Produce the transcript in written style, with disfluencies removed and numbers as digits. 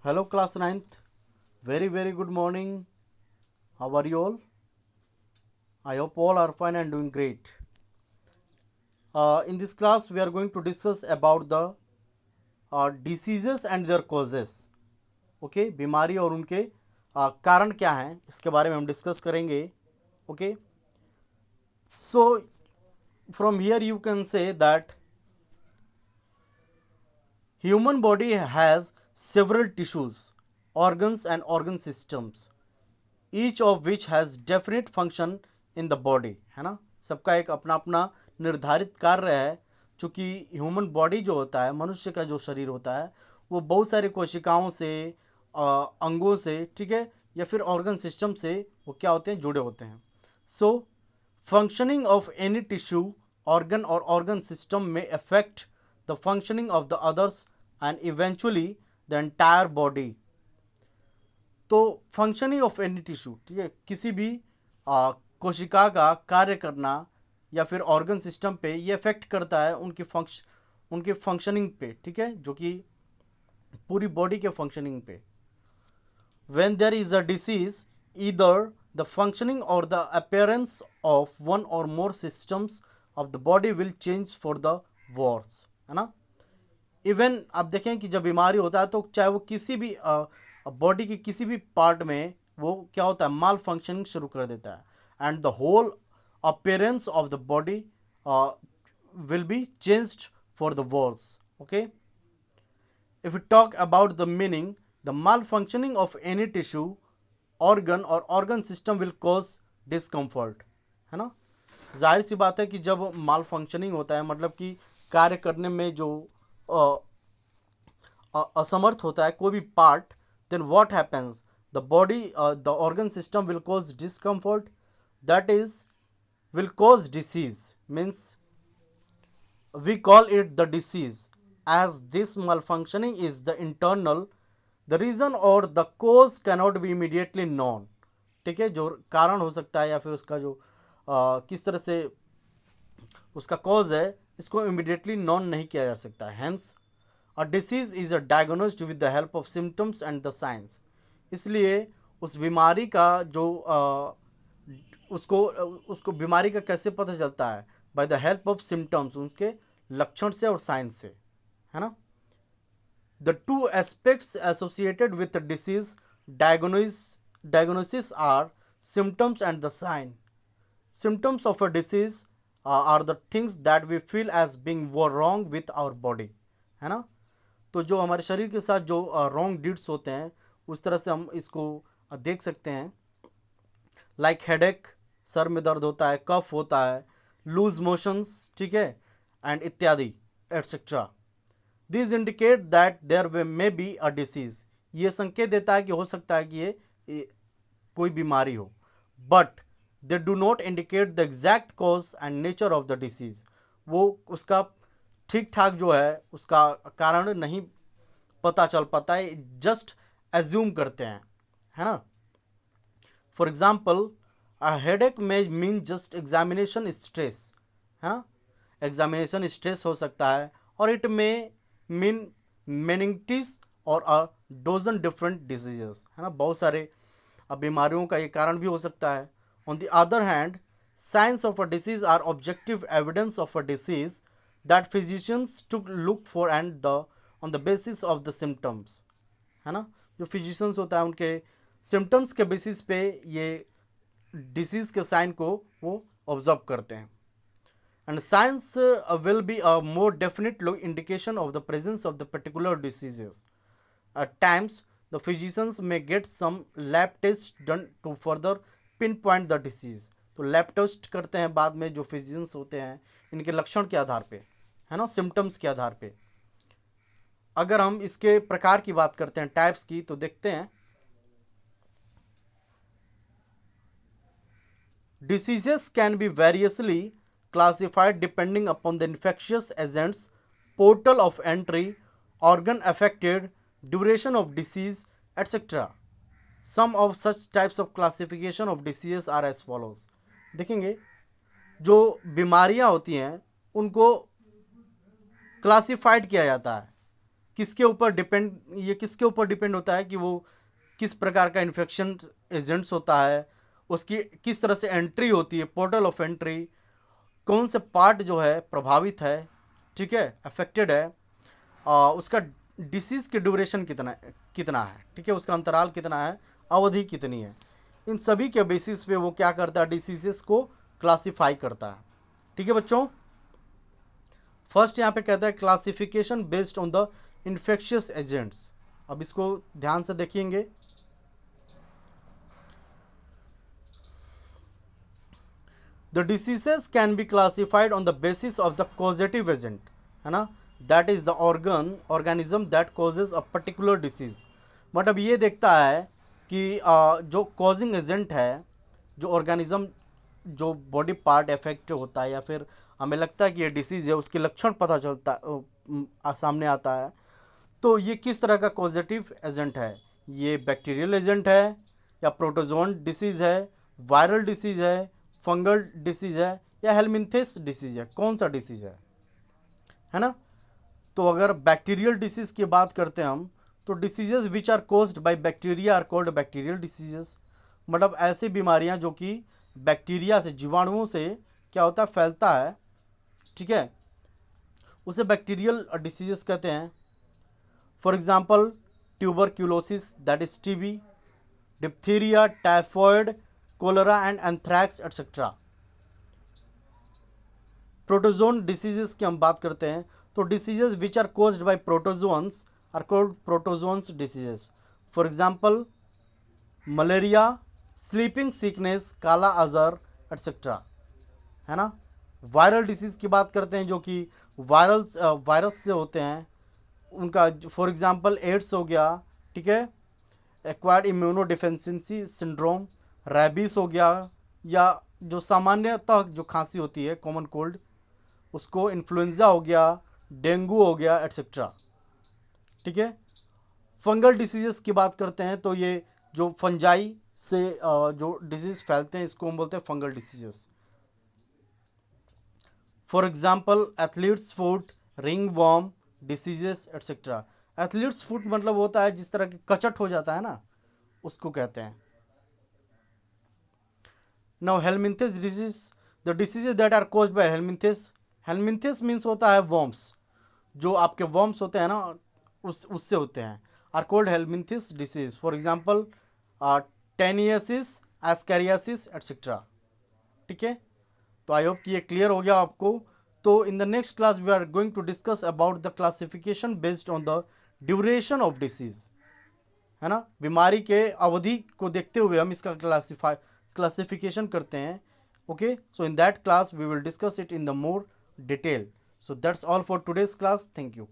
Hello, class ninth. Very good morning. How are you all? I hope all are fine and doing great. In this class, we are going to discuss about the diseases and their causes. Okay, बीमारी और उनके कारण क्या हैं इसके बारे में हम डिस्कस करेंगे. Okay, so from here you can say that human body has several tissues, organs and organ systems, each of which has definite function in the body. है ना, सबका एक अपना अपना निर्धारित कार्य है. चूँकि ह्यूमन बॉडी जो होता है, मनुष्य का जो शरीर होता है, वो बहुत सारी कोशिकाओं से, अंगों से, ठीक है, या फिर ऑर्गन सिस्टम से वो क्या होते हैं, जुड़े होते हैं. So functioning of any tissue, organ और ऑर्गन सिस्टम में affect the functioning of the others and eventually the entire body. तो फंक्शनिंग ऑफ एनी टिश्यू, ठीक है, किसी भी कोशिका का कार्य करना या फिर ऑर्गन सिस्टम पे ये इफेक्ट करता है उनके फंक्शनिंग पे, ठीक है, जो कि पूरी बॉडी के फंक्शनिंग पे. When there is a disease, either the functioning और द अपीयरेंस ऑफ वन और more systems of the body will change for the worse. है ना, इवन आप देखें कि जब बीमारी होता है तो चाहे वो किसी भी बॉडी के किसी भी पार्ट में वो क्या होता है, माल फंक्शनिंग शुरू कर देता है and the whole appearance of the body will be changed for the worse. Okay, if you talk about the meaning, the malfunctioning of any tissue, organ और organ system will cause discomfort. है ना, जाहिर सी बात है कि जब माल functioning होता है, मतलब कि कार्य करने में जो असमर्थ होता है कोई भी part, then what happens, the body, the organ system will cause discomfort, that is will cause disease. Means we call it the disease as this malfunctioning is the internal, the reason or the cause cannot be immediately known. ठीक है, जो कारण हो सकता है या फिर उसका जो किस तरह से उसका कॉज है, इसको इमिडिएटली नॉन नहीं किया जा सकता. Hence a disease is a diagnosed with the help of symptoms and the science. इसलिए उस बीमारी का जो उसको उसको बीमारी का कैसे पता चलता है, by the help of symptoms, उनके लक्षण से और साइंस से. है ना, the two aspects associated with disease diagnosis are symptoms and the sign. Symptoms of a disease are the things that we feel as being wrong with our body. है ना, तो जो हमारे शरीर के साथ जो रॉन्ग डीड्स होते हैं, उस तरह से हम इसको देख सकते हैं. लाइक हेडेक, सर में दर्द होता है, कफ होता है, लूज मोशंस, ठीक है, एंड इत्यादि etcetera. This indicate that there may be a disease. ये संकेत देता है कि हो सकता है कि ये कोई बीमारी हो. But they do not indicate the exact cause and nature of the disease. वो उसका ठीक ठाक जो है उसका कारण नहीं पता चल पाता है, जस्ट एज्यूम करते हैं. है ना, फॉर एग्जाम्पल अ हेडेक में मीन जस्ट एग्जामिनेशन स्ट्रेस. है ना, एग्जामिनेशन स्ट्रेस हो सकता है, और इट में मीन मेनिंगिटिस और अ डोजन डिफरेंट डिजीजेस. है ना, बहुत सारे बीमारियों का ये कारण भी हो सकता है. On the other hand, signs of a disease are objective evidence of a disease that physicians to look for and the on the basis of the symptoms. है ना, जो फिजिशियंस होता है उनके सिम्टम्स के बेसिस पे ये डिसीज के साइन को वो ऑब्जर्व करते हैं. And science will be a more definite indication of the presence of the particular diseases. At times, the physicians may get some lab tests done to further pinpoint the disease. तो lab test करते हैं बाद में जो physicians होते हैं इनके लक्षण के आधार पे, है ना, सिम्टम्स के आधार पे. अगर हम इसके प्रकार की बात करते हैं, टाइप्स की, तो देखते हैं diseases can be variously classified depending upon the infectious agents, portal of entry, organ affected, duration of disease, etc. Some of such types of classification of diseases are as follows. देखेंगे जो बीमारियां होती हैं उनको क्लासिफाइड किया जाता है. किसके ऊपर डिपेंड, ये किसके ऊपर डिपेंड होता है कि वो किस प्रकार का इन्फेक्शन एजेंट्स होता है, उसकी किस तरह से एंट्री होती है, पोर्टल ऑफ एंट्री, कौन से पार्ट जो है प्रभावित है, ठीक है, अफेक्टेड है, उसका डिसीज़ की ड्यूरेशन कितना कितना है, ठीक है, उसका अंतराल कितना है, अवधि कितनी है। इन सभी के बेसिस पे वो क्या करता है, डिसीजेस को क्लासिफाई करता है। ठीक है बच्चों, फर्स्ट यहाँ पे कहता है classification based on the infectious agents. अब इसको ध्यान से देखेंगे। The diseases can be classified on the basis of the causative agent, है ना, that is the organism that causes a particular disease. मतलब ये देखता है कि जो कॉजिंग एजेंट है, जो ऑर्गेनिज्म, जो बॉडी पार्ट इफेक्ट होता है या फिर हमें लगता है कि ये डिसीज़ है, उसके लक्षण पता चलता सामने आता है, तो ये किस तरह का कॉजेटिव एजेंट है। ये बैक्टीरियल एजेंट है या प्रोटोजोन डिसीज़ है, वायरल डिसीज़ है, फंगल डिसीज़ है या हेलमिंथेस डिसीज़ है, कौन सा डिसीज़ है ना। तो अगर बैक्टीरियल डिसीज़ की बात करते हैं हम, तो diseases which are caused by bacteria are called bacterial diseases. मतलब ऐसी बीमारियां जो कि बैक्टीरिया से, जीवाणुओं से क्या होता है, फैलता है, ठीक है, उसे बैक्टीरियल डिसीजेस कहते हैं। For example tuberculosis that is TB, diphtheria, typhoid, cholera and anthrax etcetera. Protozoan diseases की हम बात करते हैं, तो diseases which are caused by protozoans are called protozoans diseases. For example malaria, sleeping sickness, kala azar etcetera, है ना। वायरल डिसीज़ की बात करते हैं जो कि वायरस से होते हैं, उनका फॉर एग्जांपल एड्स हो गया, ठीक है, acquired immuno deficiency syndrome, rabies हो गया, या जो सामान्यतः जो खांसी होती है, कॉमन कोल्ड, उसको इन्फ्लुएंजा हो गया, डेंगू हो गया एटसेट्रा, ठीक है। फंगल डिसीजेस की बात करते हैं तो ये जो फंजाई से जो डिजीज़ फैलते हैं, इसको हम बोलते हैं fungal diseases. For example athlete's foot, ringworm diseases etcetera. Athlete's foot मतलब होता है जिस तरह की कचट हो जाता है ना, उसको कहते हैं। Now helminthes disease, the diseases that are caused by helminthes. Helminthes means होता है वर्म्स, जो आपके वर्म्स होते हैं ना, उससे होते हैं, are called helminthes disease. For example taeniasis, ascariasis et cetera, ठीक है। तो आई होप कि ये क्लियर हो गया आपको। तो in the next class we are going to discuss about the classification based on the duration of disease, है ना, बीमारी के अवधि को देखते हुए हम इसका क्लासिफिकेशन करते हैं। Okay, so in that class we will discuss it in the more detail. So that's all for today's class, thank you.